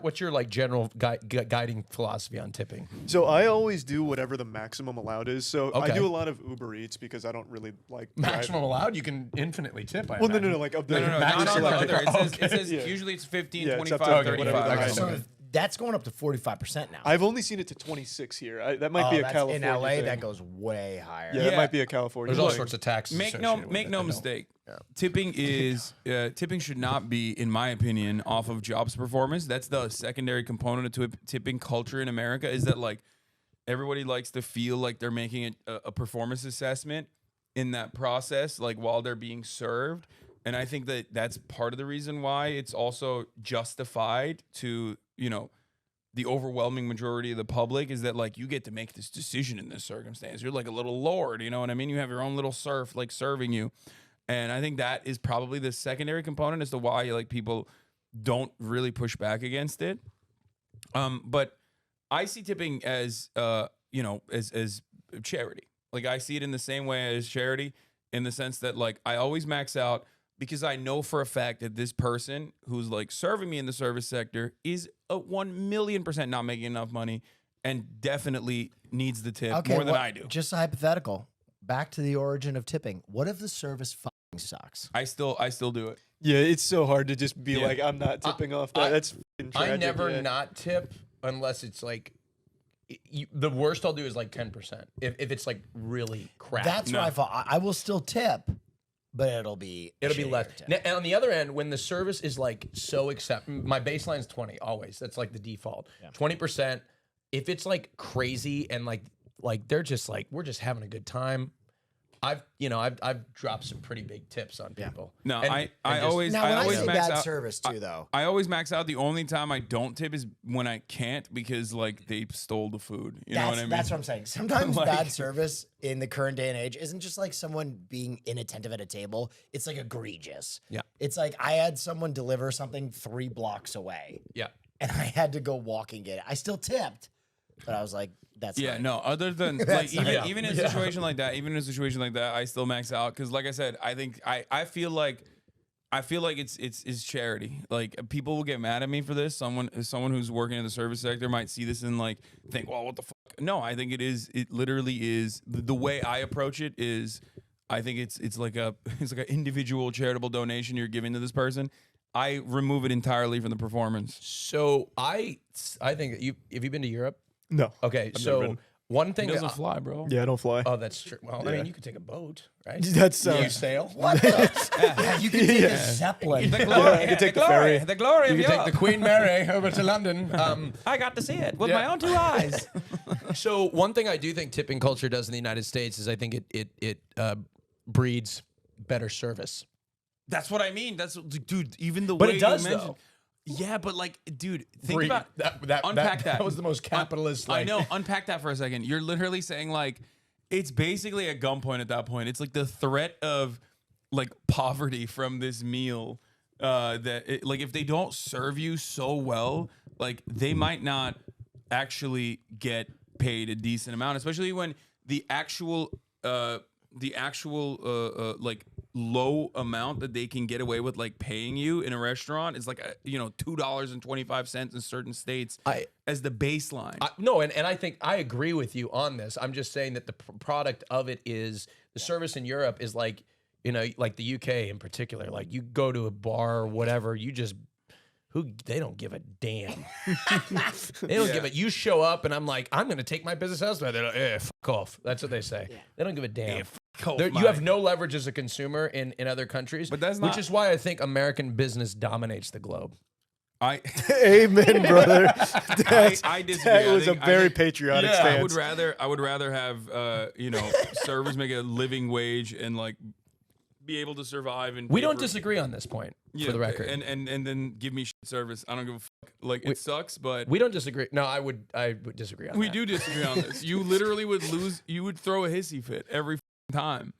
What's your like general guiding philosophy on tipping? So I always do whatever the maximum allowed is. So Okay. I do a lot of Uber Eats because I don't really like Maximum allowed? You can infinitely tip. Well, no, like of the Not on the other. It says Yeah. usually it's 15, Yeah, it's 25, up to 35. whatever the So that's going up to 45% now. I've only seen it to 26 here. That might be a That's California in LA, thing. that goes way higher. Yeah, that might be a California There's all thing. sorts of taxes. Make associated with it. no I know. mistake. Tipping should not be, in my opinion, off of jobs performance. That's the secondary component of tipping culture in America. Is that like everybody likes to feel like they're making a performance assessment in that process, like while they're being served. And I think that that's part of the reason why it's also justified to, the overwhelming majority of the public is that like you get to make this decision in this circumstance. You're like a little lord, you know what I mean? You have your own little serf like serving you. And I think that is probably the secondary component as to why like people don't really push back against it. But I see tipping as as charity. Like I see it in the same way as charity, in the sense that like I always max out because I know for a fact that this person who's like serving me in the service sector is a 1,000,000% not making enough money and definitely needs the tip more than I do. Just a hypothetical. Back to the origin of tipping. What if the service fucking sucks? I still do it. Yeah, it's so hard to just be like, I'm not tipping off that. That's fucking tragic. I never not tip unless it's like the worst I'll do is like 10% if it's like really crap. That's what I thought. I will still tip, but it'll be less. tip. Now, and on the other end, when the service is like so my baseline is 20 always. That's like the default. 20%. If it's like crazy and like they're just like we're just having a good time. I've dropped some pretty big tips on people. No, And I always Now, when I say max bad out. service too, though. I always max out. The only time I don't tip is when I can't because like they stole the food. You know what I mean? That's what I'm saying. Sometimes Like- bad service in the current day and age isn't just like someone being inattentive at a table. It's like egregious. Yeah. It's like I had someone deliver something 3 blocks away, Yeah. and I had to go walk and get it. I still tipped, but I was like, that's fine. No. Other than like That's even in a situation like that, I still max out because, like I said, I think I feel like it's charity. Like people will get mad at me for this. Someone who's working in the service sector might see this and like think, well, what the fuck? No, I think it is. It literally is. The way I approach it is, I think it's like an individual charitable donation you're giving to this person. I remove it entirely from the performance. So I think that have you been to Europe? No. Okay, never so been. one thing It doesn't fly, bro. Yeah, I don't fly. Oh, that's true. Well, I mean, you could take a boat, right? That's You sail. What? Yeah, you can take a Zeppelin. The glory, you can take the glory, ferry. the glory of You can Europe. take the Queen Mary over to London. I got to see it with Yeah. my own 2 eyes. So one thing I do think tipping culture does in the United States is I think it breeds better service. That's what I mean. That's dude. Even the But way it does, you mentioned, though. yeah. But like, dude, think Breed. about unpack that. That was the most capitalist. I know. Unpack that for a second. You're literally saying like, it's basically a gunpoint at that point. It's like the threat of like poverty from this meal. Like if they don't serve you so well, like they might not actually get paid a decent amount, especially when the actual like low amount that they can get away with like paying you in a restaurant is like $2.25 in certain states as the baseline. No, and I think I agree with you on this. I'm just saying that the product of it is the service in Europe is like, like the UK in particular. Like you go to a bar or whatever, they don't give a damn. They don't give it. You show up and I'm like, I'm going to take my business elsewhere. They're like, fuck off. That's what they say. Yeah. They don't give a damn. You have no leverage as a consumer in other countries, But that's which is why I think American business dominates the globe. Amen, brother. I disagree. That I was a think- very patriotic stance. I would rather have servers make a living wage and like be able to survive and We pay don't for- disagree on this point, for the record. and then give me shit service. I don't give a fuck. Like it sucks, but We don't disagree. No, I would disagree on we that. do disagree on this. You literally would lose. You would throw a hissy fit every time.